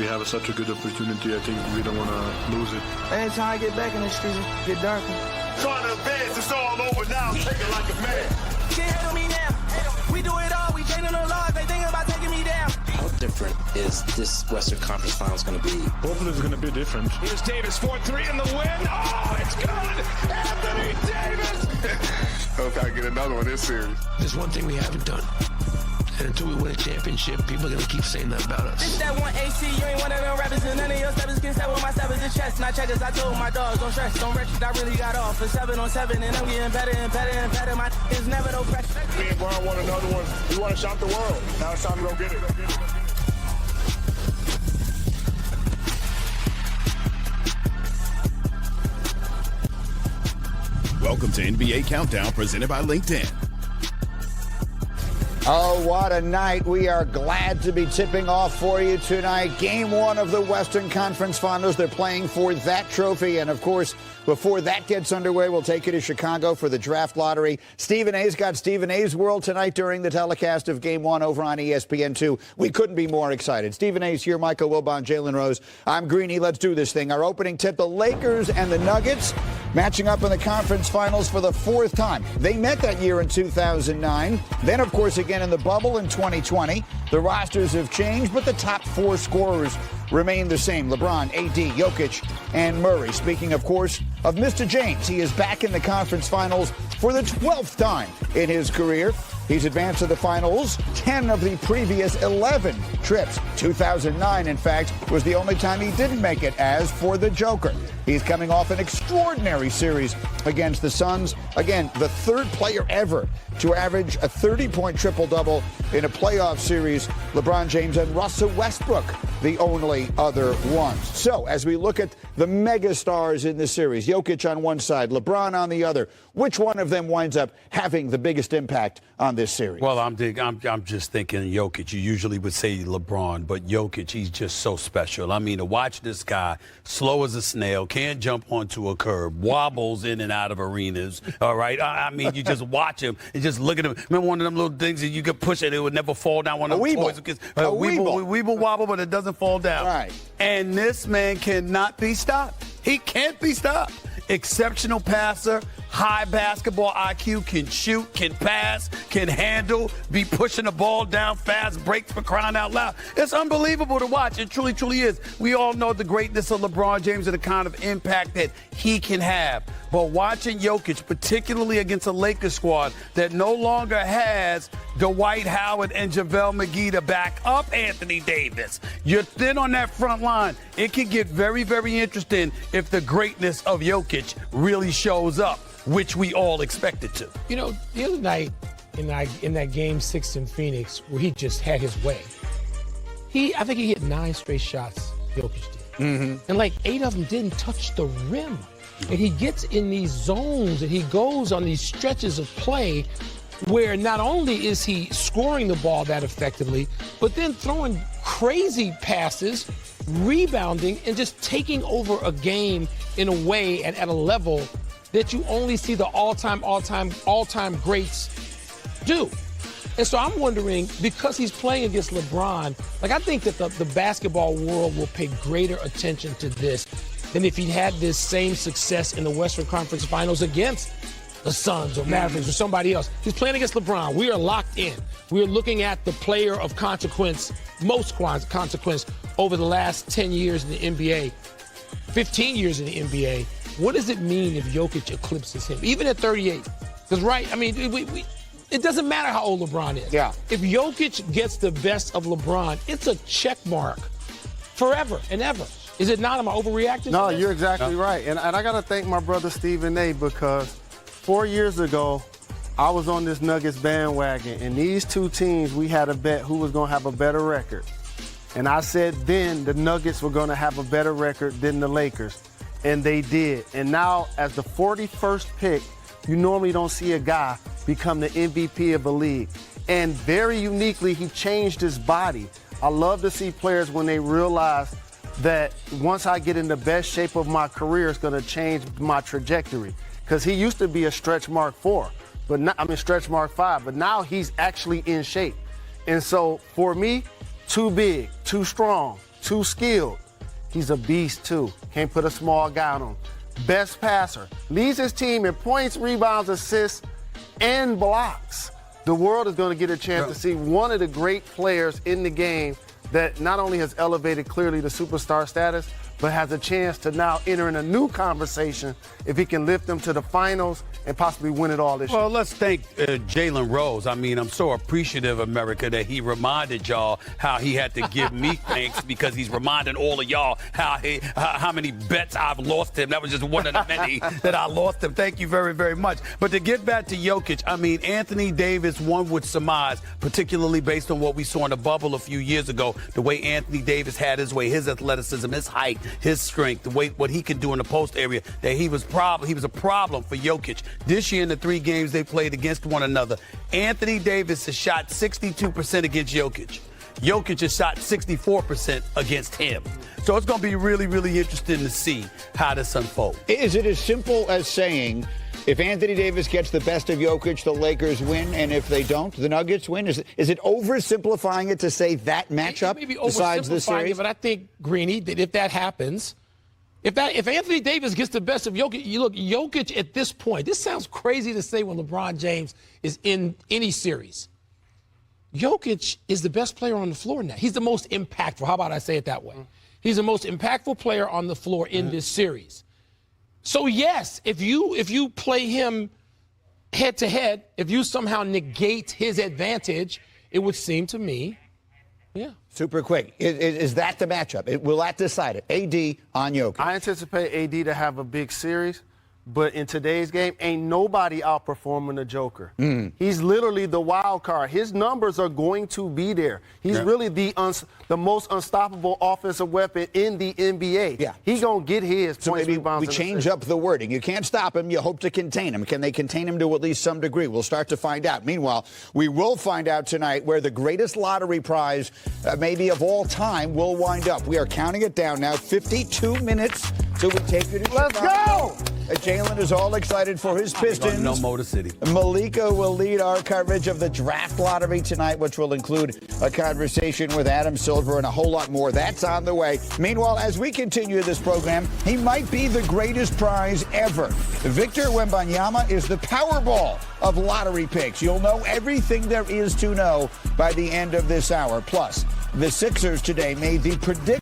we have such a good opportunity, I think we don't want to lose it. Every time I get back in the streets, it get darker. Trying to advance, it's all over now. Take it like a man. Can't hate on me now. We do it all. We changing the laws. They thinking about taking me down. How different is this Western Conference Finals going to be? Hopefully it's going to be different. Here's Davis, 4-3 in the win. Oh, it's good. Anthony Davis. Hope I get another one this series. There's one thing we haven't done. And until we win a championship, people are going to keep saying that about us. This that one AC, you ain't one of them rappers, and none of your steppers can step with my steppers in chest. Not checkers, I told my dogs, don't stress, don't wretch it. I really got off for 7-on-7, and I'm getting better and better and better. My is never no pressure. Me and Brown want another one. We want to shock the world. Now it's time to go get it. Welcome to NBA Countdown, presented by LinkedIn. Oh, what a night. We are glad to be tipping off for you tonight. Game one of the Western Conference Finals. They're playing for that trophy. And, of course, before that gets underway, we'll take you to Chicago for the draft lottery. Stephen A's got Stephen A's World tonight during the telecast of Game 1 over on ESPN2. We couldn't be more excited. Stephen A's here, Michael Wilbon, Jalen Rose. I'm Greeny. Let's do this thing. Our opening tip, the Lakers and the Nuggets matching up in the conference finals for the fourth time. They met that year in 2009. Then, of course, again in the bubble in 2020. The rosters have changed, but the top four scorers remain the same. LeBron, AD, Jokic, and Murray. Speaking, of course, of Mr. James, he is back in the conference finals for the 12th time in his career. He's advanced to the finals 10 of the previous 11 trips. 2009, in fact, was the only time he didn't make it. As for the Joker, he's coming off an extraordinary series against the Suns. Again, the third player ever to average a 30-point triple-double in a playoff series. LeBron James and Russell Westbrook, the only other ones. So, as we look at the megastars in this series, Jokic on one side, LeBron on the other, which one of them winds up having the biggest impact on this series? Well, I'm just thinking Jokic. You usually would say LeBron, but Jokic, he's just so special. I mean, to watch this guy, slow as a snail, can't jump onto a curb, wobbles in and out of arenas, all right? I mean, you just watch him and just look at him. Remember one of them little things that you could push it would never fall down? One of those toys. A weeble wobble, but it doesn't fall down. Right. And this man cannot be stopped. He can't be stopped. Exceptional passer, high basketball IQ, can shoot, can pass, can handle, be pushing the ball down fast, breaks for crying out loud. It's unbelievable to watch. It truly, truly is. We all know the greatness of LeBron James and the kind of impact that he can have. But watching Jokic, particularly against a Lakers squad that no longer has Dwight Howard and JaVale McGee to back up Anthony Davis, you're thin on that front line. It can get very, very interesting if the greatness of Jokic really shows up, which we all expect it to. You know, the other night in that Game 6 in Phoenix where he just had his way, I think he hit 9 straight shots, Jokic did. Mm-hmm. And like 8 of them didn't touch the rim. And he gets in these zones and he goes on these stretches of play where not only is he scoring the ball that effectively, but then throwing crazy passes, rebounding, and just taking over a game in a way and at a level that you only see the all-time greats do. And so I'm wondering, because he's playing against LeBron, like I think that the basketball world will pay greater attention to this than if he'd had this same success in the Western Conference Finals against the Suns or Mavericks or somebody else. He's playing against LeBron. We are locked in. We are looking at the player of consequence, most consequence over the last 10 years in the NBA, 15 years in the NBA. What does it mean if Jokic eclipses him, even at 38? Because, right, I mean, it doesn't matter how old LeBron is. Yeah. If Jokic gets the best of LeBron, it's a check mark forever and ever. Is it not? Am I overreacting? No, you're exactly right. And I got to thank my brother Stephen A. because 4 years ago, I was on this Nuggets bandwagon, and these two teams, we had a bet who was going to have a better record. And I said then the Nuggets were going to have a better record than the Lakers, and they did. And now, as the 41st pick, you normally don't see a guy become the MVP of a league. And very uniquely, he changed his body. I love to see players when they realize that once I get in the best shape of my career, it's going to change my trajectory. Because he used to be a stretch mark 4, stretch mark 5, but now he's actually in shape. And so for me, too big, too strong, too skilled. He's a beast, too. Can't put a small guy on him. Best passer. Leads his team in points, rebounds, assists, and blocks. The world is going to get a chance to see one of the great players in the game that not only has elevated clearly to superstar status, but has a chance to now enter in a new conversation if he can lift them to the finals and possibly win it all this year. Well, let's thank Jalen Rose. I mean, I'm so appreciative, America, that he reminded y'all how he had to give me thanks because he's reminding all of y'all how many bets I've lost him. That was just one of the many that I lost him. Thank you very, very much. But to get back to Jokic, I mean, Anthony Davis, one would surmise, particularly based on what we saw in the bubble a few years ago, the way Anthony Davis had his way, his athleticism, his height, his strength, the way what he could do in the post area, that he was a problem for Jokic. This year in the 3 games they played against one another, Anthony Davis has shot 62% against Jokic. Jokic has shot 64% against him. So it's going to be really, really interesting to see how this unfolds. Is it as simple as saying, if Anthony Davis gets the best of Jokic, the Lakers win, and if they don't, the Nuggets win? Is it oversimplifying it to say that matchup besides the series? It, but I think, Greeny, that if that happens, if Anthony Davis gets the best of Jokic, you look, Jokic at this point, this sounds crazy to say when LeBron James is in any series. Jokic is the best player on the floor now. He's the most impactful. How about I say it that way? He's the most impactful player on the floor in this series. So, yes, if you play him head-to-head, if you somehow negate his advantage, it would seem to me, yeah. Super quick. Is that the matchup? Will that decide it? AD on Jokic. I anticipate AD to have a big series, but in today's game, ain't nobody outperforming the Joker. He's literally the wild card. His numbers are going to be there. He's really the most unstoppable offensive weapon in the NBA. Yeah. He's going to get his points, rebounds, we change up the wording. You can't stop him. You hope to contain him. Can they contain him to at least some degree? We'll start to find out. Meanwhile, we will find out tonight where the greatest lottery prize maybe of all time will wind up. We are counting it down now. 52 minutes. So we take you to Let's Chicago. go! Jalen is all excited for his Pistons. No Motor City. Malika will lead our coverage of the draft lottery tonight, which will include a conversation with Adam Silver and a whole lot more. That's on the way. Meanwhile, as we continue this program, he might be the greatest prize ever. Victor Wembanyama is the Powerball of lottery picks. You'll know everything there is to know by the end of this hour. Plus, the Sixers today made the prediction.